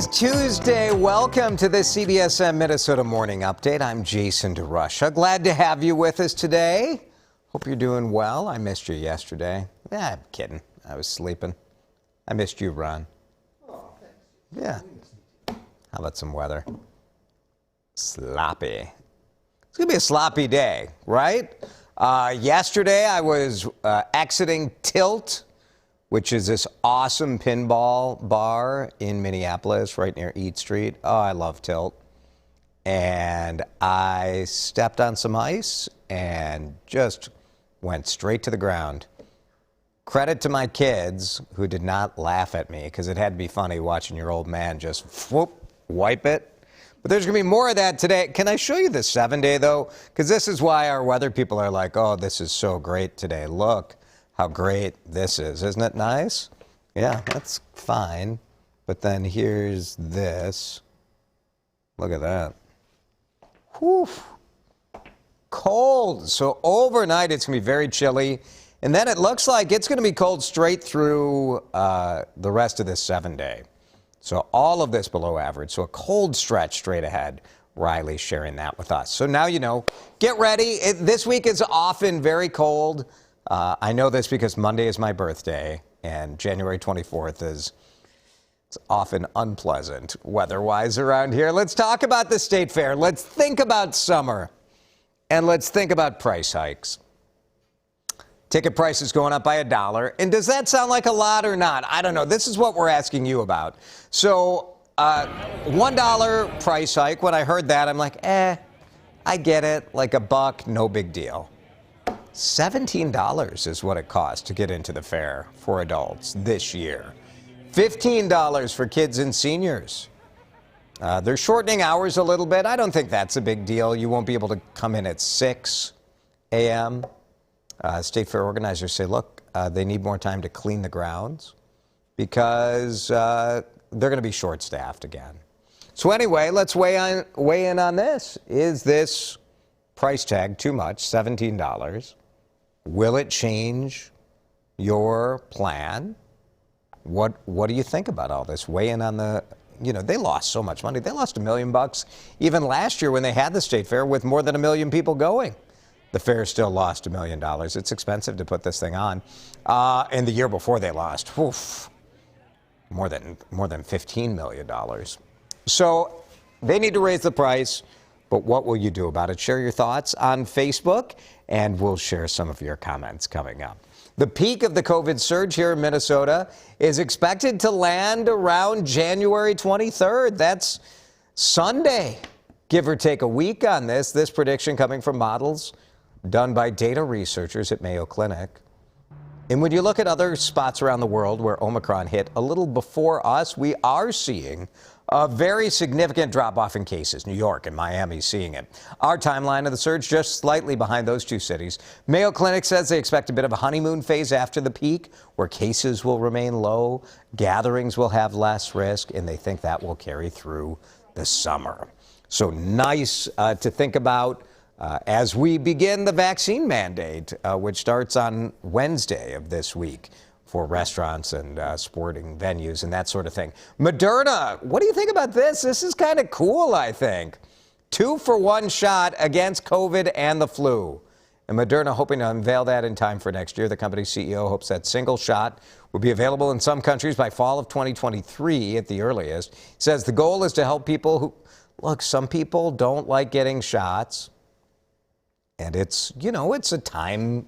is Tuesday. Welcome to the CBSN Minnesota Morning Update. I'm Jason DeRusha. Glad to have you with us today. Hope you're doing well. I missed you yesterday. I'm kidding. I was sleeping. I missed you, Ron. Oh, thanks. Yeah. How about some weather? Sloppy. It's going to be a sloppy day, right? Yesterday, I was exiting Tilt, which is this awesome pinball bar in Minneapolis, right near Eat Street. Oh, I love Tilt. And I stepped on some ice and just went straight to the ground. Credit to my kids who did not laugh at me, because it had to be funny watching your old man just whoop, wipe it. But there's going to be more of that today. Can I show you the 7-day, though? Because this is why our weather people are like, oh, this is so great today. Look how great this is. Isn't it nice? Yeah, that's fine. But then here's this. Look at that. Whew. Cold. So overnight, it's going to be very chilly. And then it looks like it's going to be cold straight through the rest of this 7-day. So all of this below average. So a cold stretch straight ahead. Riley sharing that with us. So now you know. Get ready. This week is often very cold. I know this because Monday is my birthday, and January 24th is often unpleasant weather-wise around here. Let's talk about the state fair. Let's think about summer, and let's think about price hikes. Ticket prices going up by $1. And does that sound like a lot or not? I don't know. This is what we're asking you about. So $1 price hike, when I heard that, I'm like, I get it. Like $1, no big deal. $17 is what it costs to get into the fair for adults this year. $15 for kids and seniors. They're shortening hours a little bit. I don't think that's a big deal. You won't be able to come in at 6 a.m. State fair organizers say, look, they need more time to clean the grounds because they're going to be short-staffed again. So anyway, let's weigh in on this. Is this price tag too much, $17? Will it change your plan? What do you think about all this? Weigh in on the, they lost so much money. They lost $1 million even last year when they had the state fair with more than 1 million people going. The fair still lost $1 million. It's expensive to put this thing on. And the year before they lost, more than $15 million. So they need to raise the price. But what will you do about it? Share your thoughts on Facebook, and we'll share some of your comments coming up. The peak of the COVID surge here in Minnesota is expected to land around January 23rd. That's Sunday, give or take a week on this. This prediction coming from models done by data researchers at Mayo Clinic. And when you look at other spots around the world where Omicron hit a little before us, we are seeing a very significant drop-off in cases. New York and Miami seeing it. Our timeline of the surge just slightly behind those two cities. Mayo Clinic says they expect a bit of a honeymoon phase after the peak, where cases will remain low, gatherings will have less risk, and they think that will carry through the summer. So nice to think about as we begin the vaccine mandate, which starts on Wednesday of this week for restaurants and sporting venues and that sort of thing. Moderna, what do you think about this? This is kind of cool, I think. 2-for-1 shot against COVID and the flu. And Moderna hoping to unveil that in time for next year. The company's CEO hopes that single shot will be available in some countries by fall of 2023 at the earliest. He says the goal is to help people who, look, some people don't like getting shots. And it's, it's a time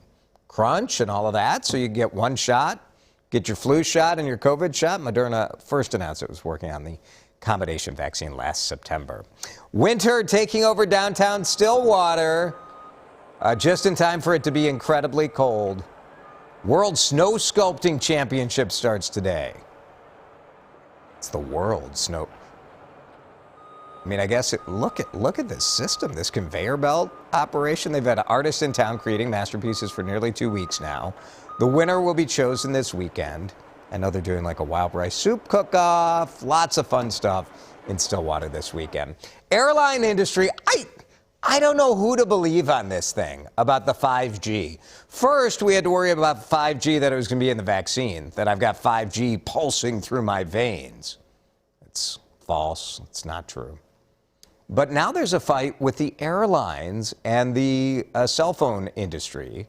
crunch and all of that. So you get one shot. Get your flu shot and your COVID shot. Moderna first announced it was working on the combination vaccine last September. Winter taking over downtown Stillwater, just in time for it to be incredibly cold. World Snow Sculpting Championship starts today. It's the World Snow. I mean, I guess look at this system, this conveyor belt operation. They've had artists in town creating masterpieces for nearly 2 weeks now. The winner will be chosen this weekend. I know they're doing like a wild rice soup cook-off, lots of fun stuff in Stillwater this weekend. Airline industry, I don't know who to believe on this thing about the 5G. First, we had to worry about 5G, that it was going to be in the vaccine, that I've got 5G pulsing through my veins. It's False. It's not true. But now there's a fight with the airlines and the cell phone industry.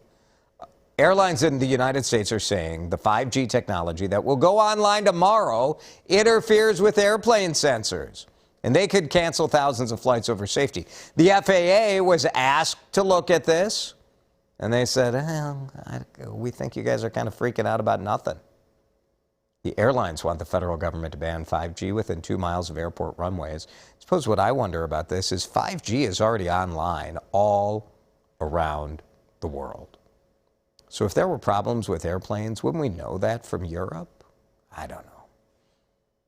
Airlines in the United States are saying the 5G technology that will go online tomorrow interferes with airplane sensors, and they could cancel thousands of flights over safety. The FAA was asked to look at this, and they said, we think you guys are kind of freaking out about nothing. The airlines want the federal government to ban 5G within 2 miles of airport runways. I suppose what I wonder about this is 5G is already online all around the world. So if there were problems with airplanes, wouldn't we know that from Europe? I don't know.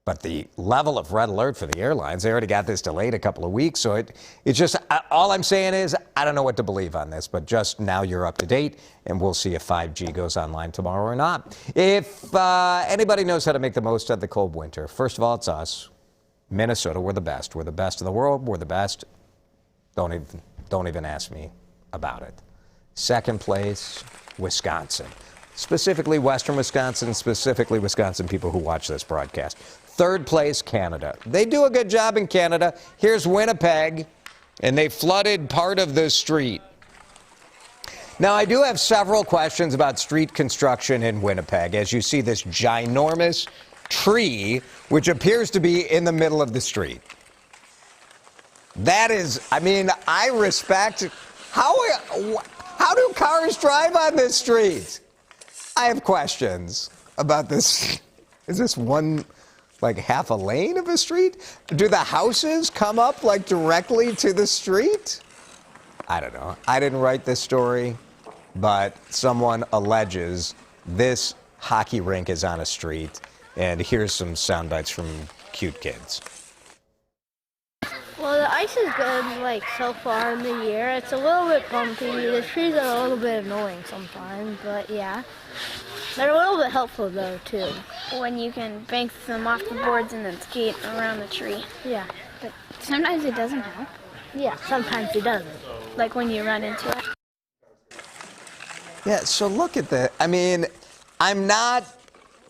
But the level of red alert for the airlines, they already got this delayed a couple of weeks. So it's just, all I'm saying is, I don't know what to believe on this, but just now you're up to date, and we'll see if 5G goes online tomorrow or not. If anybody knows how to make the most of the cold winter, first of all, it's us. Minnesota, we're the best. We're the best in the world. We're the best. Don't even ask me about it. Second place, Wisconsin. Specifically Western Wisconsin, specifically Wisconsin people who watch this broadcast. Third place, Canada. They do a good job in Canada. Here's Winnipeg, and they flooded part of the street. Now, I do have several questions about street construction in Winnipeg. As you see this ginormous tree, which appears to be in the middle of the street. That is, I mean, I respect, how do cars drive on this street? I have questions about this. Is this one, like half a lane of a street? Do the houses come up like directly to the street? I don't know. I didn't write this story, but someone alleges this hockey rink is on a street. And here's some sound bites from cute kids. Well, the ice is good, like, so far in the year. It's a little bit bumpy. The trees are a little bit annoying sometimes, but yeah. They're a little bit helpful, though, too. When you can bank them off the boards and then skate around the tree. Yeah. But sometimes it doesn't help. Yeah, sometimes it doesn't. Like when you run into it. Yeah, so look at that. I mean, I'm not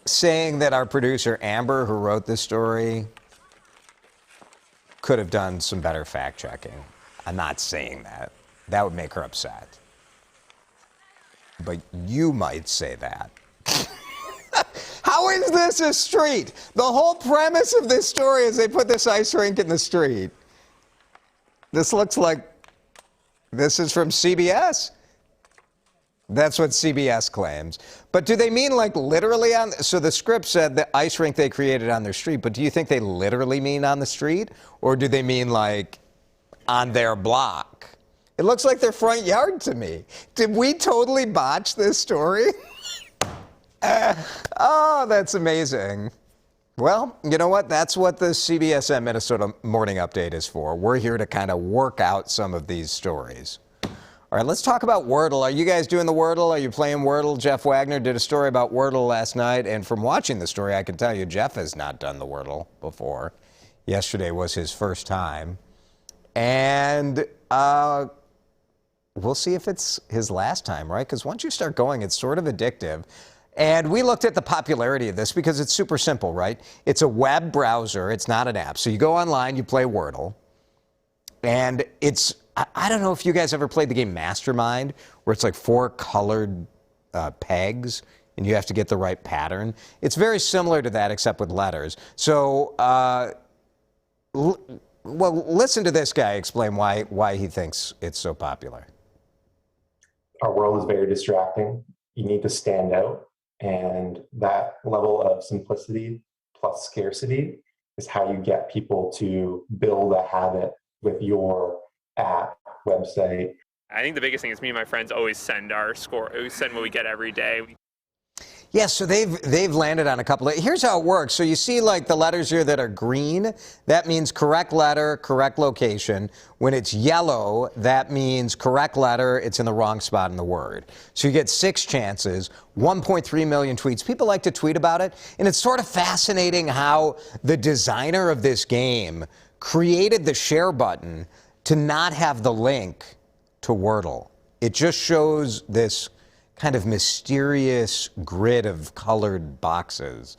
saying that our producer, Amber, who wrote this story, could have done some better fact-checking. I'm not saying that. That would make her upset. But you might say that. How is this a street? The whole premise of this story is they put this ice rink in the street. This looks like this is from CBS. That's what CBS claims. But do they mean like literally on? So the script said the ice rink they created on their street, but do you think they literally mean on the street? Or do they mean like on their block? It looks like their front yard to me. Did we totally botch this story? Oh, that's amazing. Well, you know what? That's what the CBSN Minnesota Morning Update is for. We're here to kind of work out some of these stories. All right, let's talk about Wordle. Are you guys doing the Wordle? Are you playing Wordle? Jeff Wagner did a story about Wordle last night, and from watching the story, I can tell you Jeff has not done the Wordle before. Yesterday was his first time. And we'll see if it's his last time, right? Because once you start going, it's sort of addictive. And we looked at the popularity of this because it's super simple, right? It's a web browser. It's not an app. So you go online, you play Wordle. And it's, I don't know if you guys ever played the game Mastermind, where it's like 4 colored pegs, and you have to get the right pattern. It's very similar to that, except with letters. So, well, listen to this guy explain why he thinks it's so popular. Our world is very distracting. You need to stand out. And that level of simplicity plus scarcity is how you get people to build a habit with your app, website. I think the biggest thing is me and my friends always send our score. We send what we get every day. Yeah, so they've landed on a couple of, here's how it works. So you see like the letters here that are green, that means correct letter, correct location. When it's yellow, that means correct letter, it's in the wrong spot in the word. So you get 6 chances, 1.3 million tweets. People like to tweet about it, and it's sort of fascinating how the designer of this game created the share button to not have the link to Wordle. It just shows this kind of mysterious grid of colored boxes.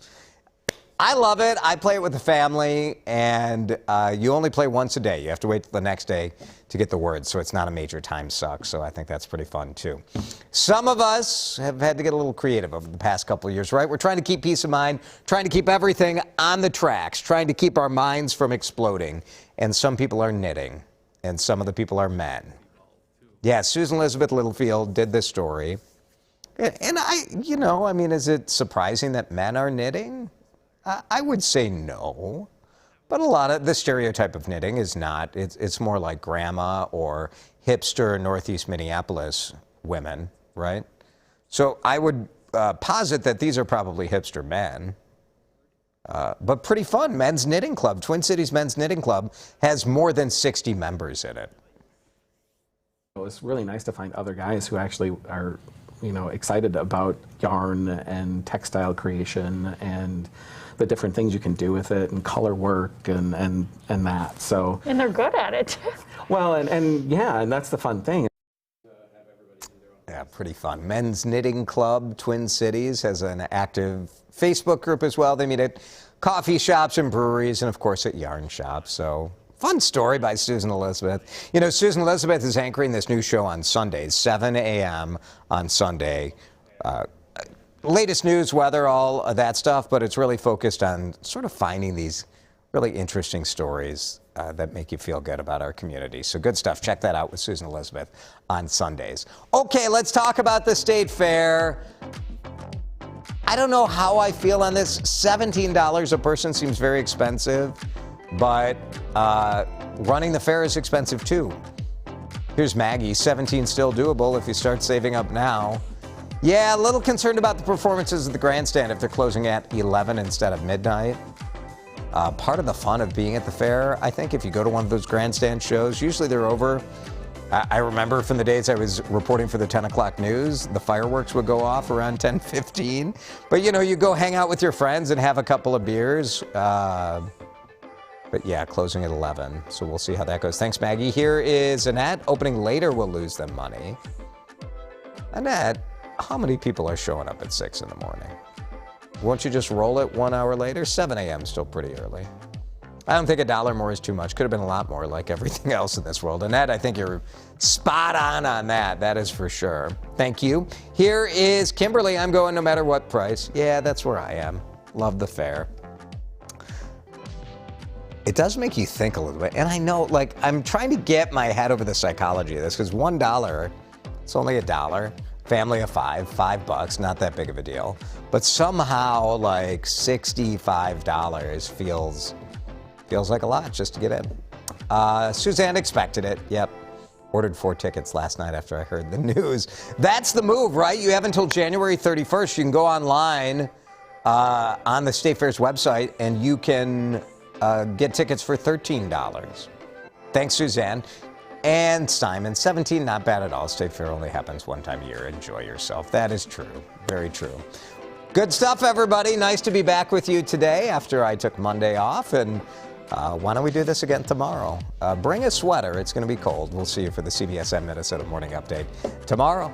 I love it. I play it with the family, and you only play once a day. You have to wait till the next day to get the words, so it's not a major time suck. So I think that's pretty fun, too. Some of us have had to get a little creative over the past couple of years, right? We're trying to keep peace of mind, trying to keep everything on the tracks, trying to keep our minds from exploding. And some people are knitting, and some of the people are men. Yeah, Susan Elizabeth Littlefield did this story. And I mean, is it surprising that men are knitting? I would say no, but a lot of the stereotype of knitting is not. It's more like grandma or hipster Northeast Minneapolis women, right? So I would posit that these are probably hipster men, but pretty fun. Men's Knitting Club, Twin Cities Men's Knitting Club has more than 60 members in it. It's really nice to find other guys who actually are, excited about yarn and textile creation and the different things you can do with it and color work and that. So. And they're good at it. Well, and that's the fun thing. Yeah, pretty fun. Men's Knitting Club, Twin Cities, has an active Facebook group as well. They meet at coffee shops and breweries and, of course, at yarn shops. So fun story by Susan Elizabeth. Susan Elizabeth is anchoring this new show on Sundays, 7 a.m. on Sunday. Latest news, weather, all of that stuff, but it's really focused on sort of finding these really interesting stories that make you feel good about our community. So good stuff. Check that out with Susan Elizabeth on Sundays. Okay, let's talk about the State Fair. I don't know how I feel on this. $17 a person seems very expensive, but running the fair is expensive too. Here's Maggie. $17 still doable if you start saving up now. Yeah, a little concerned about the performances of the grandstand if they're closing at 11 instead of midnight. Part of the fun of being at the fair, I think, if you go to one of those grandstand shows, usually they're over. I remember from the days I was reporting for the 10 o'clock news, the fireworks would go off around 10:15. But, you go hang out with your friends and have a couple of beers. But, yeah, closing at 11. So we'll see how that goes. Thanks, Maggie. Here is Annette. Opening later will lose them money. Annette, how many people are showing up at 6 in the morning? Won't you just roll it 1 hour later? 7 a.m. still pretty early. I don't think $1 more is too much. Could have been a lot more, like everything else in this world. Annette, I think you're spot on that. That is for sure. Thank you. Here is Kimberly. I'm going no matter what price. Yeah, that's where I am. Love the fair. It does make you think a little bit. And I know, I'm trying to get my head over the psychology of this, because $1, it's only $1. Family of $5, not that big of a deal. But somehow, $65 feels like a lot just to get in. Suzanne expected it. Yep. Ordered 4 tickets last night after I heard the news. That's the move, right? You have until January 31st. You can go online on the State Fair's website, and you can get tickets for $13. Thanks, Suzanne. And Simon, 17, not bad at all. State Fair only happens one time a year. Enjoy yourself. That is true. Very true. Good stuff, everybody. Nice to be back with you today after I took Monday off. And why don't we do this again tomorrow? Bring a sweater. It's going to be cold. We'll see you for the CBSN Minnesota Morning Update tomorrow.